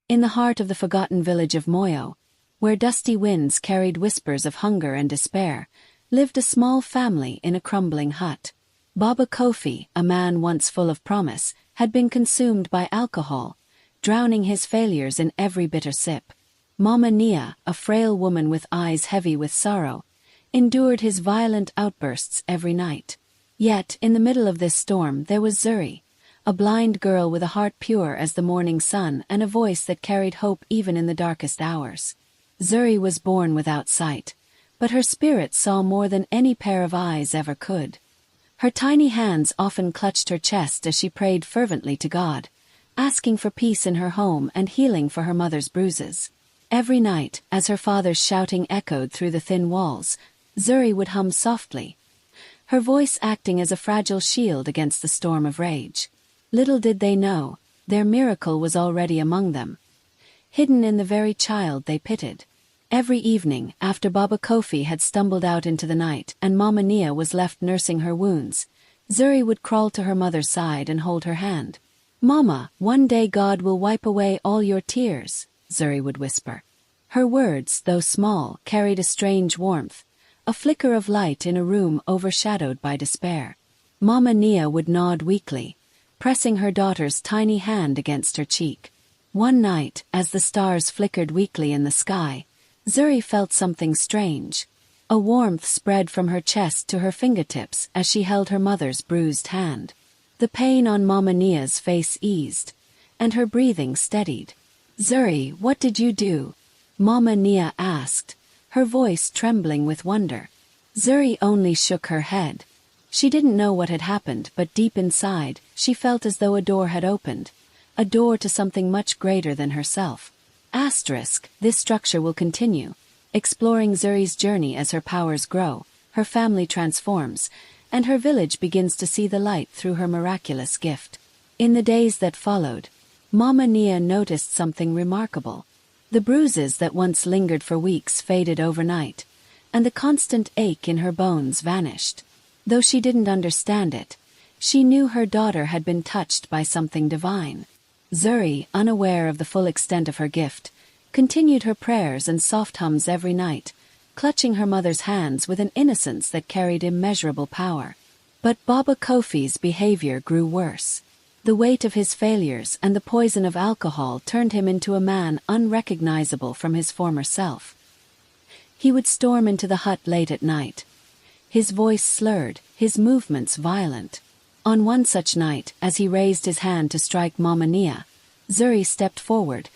In the heart of the forgotten village of Moyo, where dusty winds carried whispers of hunger and despair, lived a small family in a crumbling hut. Baba Kofi, a man once full of promise, had been consumed by alcohol, drowning his failures in every bitter sip. Mama Nia, a frail woman with eyes heavy with sorrow, endured his violent outbursts every night. Yet, in the middle of this storm, there was Zuri, a blind girl with a heart pure as the morning sun and a voice that carried hope even in the darkest hours. Zuri was born without sight, but her spirit saw more than any pair of eyes ever could. Her tiny hands often clutched her chest as she prayed fervently to God, asking for peace in her home and healing for her mother's bruises. Every night, as her father's shouting echoed through the thin walls, Zuri would hum softly, her voice acting as a fragile shield against the storm of rage. Little did they know, their miracle was already among them, hidden in the very child they pitied. Every evening, after Baba Kofi had stumbled out into the night and Mama Nia was left nursing her wounds, Zuri would crawl to her mother's side and hold her hand. "Mama, one day God will wipe away all your tears," Zuri would whisper. Her words, though small, carried a strange warmth, a flicker of light in a room overshadowed by despair. Mama Nia would nod weakly, pressing her daughter's tiny hand against her cheek. One night, as the stars flickered weakly in the sky, Zuri felt something strange. A warmth spread from her chest to her fingertips as she held her mother's bruised hand. The pain on Mama Nia's face eased, and her breathing steadied. "Zuri, what did you do?" Mama Nia asked, her voice trembling with wonder. Zuri only shook her head. She didn't know what had happened, but deep inside, she felt as though a door had opened, a door to something much greater than herself. This structure will continue, exploring Zuri's journey as her powers grow, her family transforms, and her village begins to see the light through her miraculous gift. In the days that followed, Mama Nia noticed something remarkable. The bruises that once lingered for weeks faded overnight, and the constant ache in her bones vanished. Though she didn't understand it, she knew her daughter had been touched by something divine. Zuri, unaware of the full extent of her gift, continued her prayers and soft hums every night, clutching her mother's hands with an innocence that carried immeasurable power. But Baba Kofi's behavior grew worse. The weight of his failures and the poison of alcohol turned him into a man unrecognizable from his former self. He would storm into the hut late at night, his voice slurred, his movements violent. On one such night, as he raised his hand to strike Mama Nia, Zuri stepped forward,